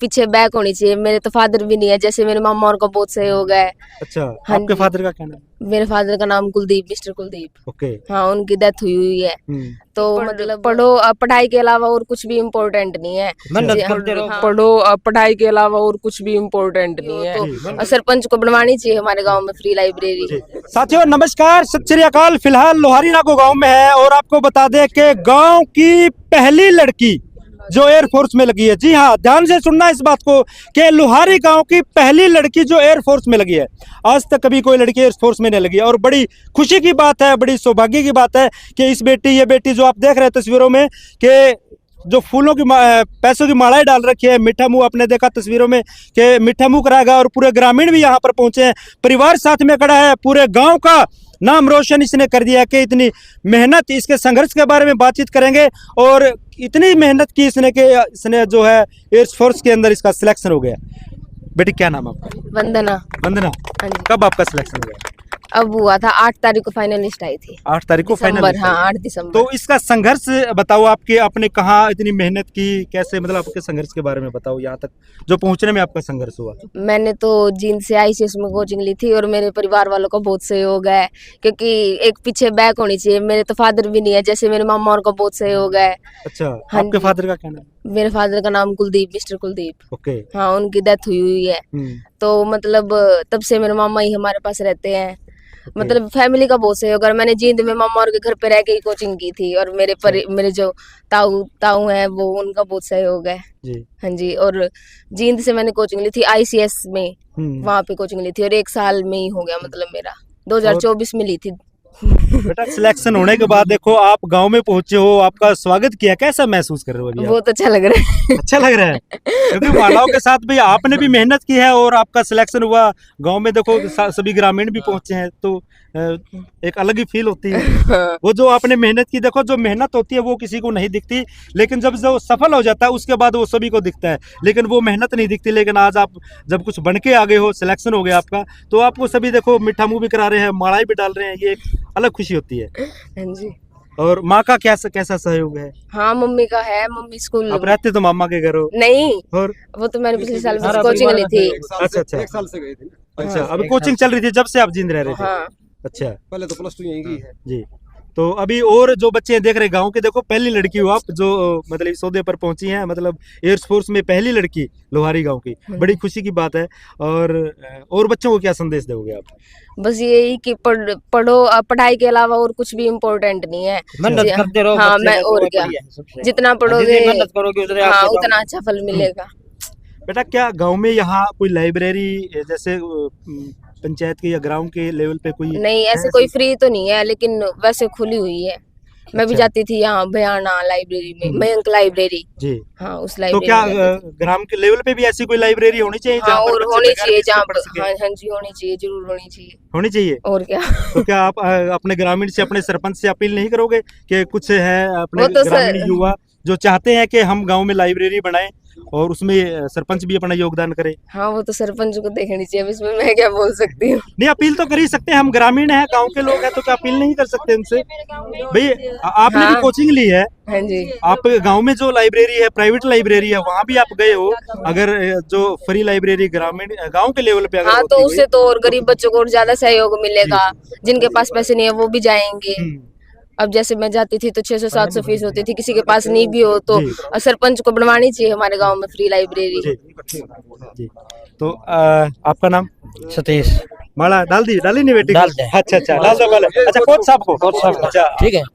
पीछे बैक होनी चाहिए। मेरे तो फादर भी नहीं है, जैसे मेरे मामा और का बहुत सहयोग है। अच्छा, हाँ आपके जी। फादर का क्या नाम? मेरे फादर का नाम कुलदीप, मिस्टर कुलदीप। ओके। हाँ, उनकी डेथ हुई है। तो मतलब पढ़ो, पढ़ाई के अलावा और कुछ भी इम्पोर्टेंट नहीं है। मेहनत जी, करते रहो। हाँ। पढ़ो, पढ़ाई के अलावा और कुछ भी इम्पोर्टेंट नहीं है। तो सरपंच को बनवानी चाहिए हमारे गांव में फ्री लाइब्रेरी। साथियों नमस्कार, सत श्री अकाल। फिलहाल लोहारी नाको गांव में है और आपको बता दें कि गांव की पहली लड़की जो एयरफोर्स में लगी है। जी हाँ, ध्यान से सुनना इस बात को कि लोहारी गांव की पहली लड़की जो एयरफोर्स में लगी है। आज तक कभी कोई लड़की एयरफोर्स में नहीं लगी और बड़ी खुशी की बात है, बड़ी सौभाग्य की बात है कि ये बेटी जो आप देख रहे हैं तस्वीरों में, कि जो फूलों की पैसों की मालाएं डाल रखी है, मीठा मुंह आपने देखा तस्वीरों में कि मीठा मुंह कराएगा और पूरे ग्रामीण भी यहाँ पर पहुंचे हैं, परिवार साथ में खड़ा है, पूरे गांव का नाम रोशन इसने कर दिया कि इतनी मेहनत, इसके संघर्ष के बारे में बातचीत करेंगे और इतनी मेहनत की इसने कि इसने जो है एयरफोर्स के अंदर इसका सिलेक्शन हो गया। बेटी क्या नाम आपका? वंदना। वंदना, हाँ जी। कब आपका सिलेक्शन हुआ? अब हुआ था 8 तारीख को फाइनलिस्ट आई थी। 8 तारीख को फाइनल। हाँ, 8 दिसंबर। तो इसका संघर्ष बताओ, आपके आपने कहाँ इतनी मेहनत की, कैसे, मतलब आपके संघर्ष के बारे में बताओ, यहाँ तक जो पहुंचने में आपका संघर्ष हुआ। मैंने तो जींद से ICS में कोचिंग ली थी और मेरे परिवार वालों का बहुत सहयोग है, क्योंकि एक पीछे बैक होनी चाहिए। मेरे तो फादर भी नहीं है, जैसे मेरे मामा और का बहुत सहयोग है। अच्छा, हाँ आपके जी। फादर का क्या नाम? मेरे फादर का नाम कुलदीप, मिस्टर कुलदीप। ओके। हाँ, उनकी डेथ हुई है। तो मतलब तब से मेरे मामा ही हमारे पास रहते हैं। मतलब फैमिली का बहुत सहयोग। और मैंने जींद में मामा और के घर पे रह के ही कोचिंग की थी और मेरे जो ताऊ हैं वो, उनका बहुत सहयोग है जी। हाँ जी। और जींद से मैंने कोचिंग ली थी ICS में, वहां पे कोचिंग ली थी और 1 साल में ही हो गया, मतलब मेरा 2024 में ली थी। बेटा सिलेक्शन होने के बाद देखो आप गांव में पहुंचे हो, आपका स्वागत किया, कैसा महसूस कर रहे हो अभी आप? बहुत अच्छा लग रहा है। अच्छा लग रहा है क्योंकि मालाओं के साथ भी आपने भी मेहनत की है और आपका सिलेक्शन हुआ। गांव में देखो सभी ग्रामीण भी पहुंचे हैं तो एक अलग ही फील होती है। वो जो आपने मेहनत की, देखो जो मेहनत होती है वो किसी को नहीं दिखती, लेकिन जब जो सफल हो जाता है उसके बाद वो सभी को दिखता है, लेकिन वो मेहनत नहीं दिखती। लेकिन आज आप जब कुछ बन के आगे हो, सिलेक्शन हो गया आपका, तो आपको सभी देखो मीठा मुंह भी करा रहे हैं, मालाएं भी डाल रहे हैं, ये एक अलग खुशी होती है। हाँ जी। और माँ का कैसा सहयोग है? हाँ, मम्मी का है। मम्मी स्कूल आप रहते तो मामा के घर हो? नहीं, और वो तो मैंने पिछले साल कोचिंग ली थी। अच्छा, 1 साल से गई थी। अच्छा, अभी कोचिंग चल रही थी जब से आप जींद रह रहे थे? हाँ। अच्छा, पहले तो +2 यहीं की है जी। तो अभी और जो बच्चे देख रहे गांव के, देखो पहली लड़की हो आप जो मतलब इस ओहदे पर पहुंची हैं, मतलब एयरफोर्स में पहली लड़की लोहारी गांव की, बड़ी खुशी की बात है। और बच्चों को क्या संदेश दोगे आप? बस यही कि पढ़ो, पढ़ाई के अलावा और कुछ भी इम्पोर्टेंट नहीं है। मेहनत करते रहो। हाँ, बच्चे मैं को और क्या, बढ़िया है सबसे। जितना पढ़ोगे, मेहनत करोगे उतने हाँ, आपको उतना अच्छा फल मिलेगा। बेटा क्या गांव में यहाँ कोई लाइब्रेरी जैसे पंचायत के या ग्राम के लेवल पे कोई नहीं, ऐसे कोई फ्री तो नहीं है, लेकिन वैसे खुली हुई है। मैं भी अच्छा। जाती थी यहाँ भयाना लाइब्रेरी में, मयंक लाइब्रेरी। जी। हाँ, उस तो लाइब्रेरी क्या में जाती थी। ग्राम के लेवल पे भी ऐसी कोई लाइब्रेरी होनी चाहिए? हाँ, जहाँ पर और बच्चे होनी बगैर चाहिए, फीस के जहाँ पढ़ पर सके? हाँ जी, होनी चाहिए, जरूर होनी चाहिए। होनी चाहिए। और क्या। तो क्या आप अपने ग्रामीण से, अपने सरपंच से अपील नहीं करोगे कि कुछ है अपने वो तो ग्रामीण युवा जो चाहते हैं कि हम गांव में लाइब्रेरी बनाएं और उसमें सरपंच भी अपना योगदान करे? हाँ, वो तो सरपंच को देखनी चाहिए, अब इसमें मैं क्या बोल सकती हूँ। नहीं, अपील तो कर ही सकते हैं, हम ग्रामीण हैं, गांव के लोग हैं, तो क्या अपील नहीं कर सकते उनसे? भाई आपने भी हाँ। कोचिंग ली है, हाँ जी। आप गांव में जो लाइब्रेरी है, प्राइवेट लाइब्रेरी है, वहां भी आप गए हो। अगर जो फ्री लाइब्रेरी ग्रामीण गांव के लेवल पे अगर हाँ, होती तो हुई, उससे तो और गरीब बच्चों को और ज्यादा सहयोग मिलेगा। जिनके पास पैसे नहीं है वो भी जाएंगे। अब जैसे मैं जाती थी तो 600-700 फीस होती थी, किसी के पास नहीं भी हो तो सरपंच को बनवानी चाहिए हमारे गांव में फ्री लाइब्रेरी। जी। तो आपका नाम? सतीश। माला डाली नहीं बेटी को? डाल दे। अच्छा, डाल दो पहले। अच्छा, कोच साहब को? कोच साहब को। अच्छा, ठीक है।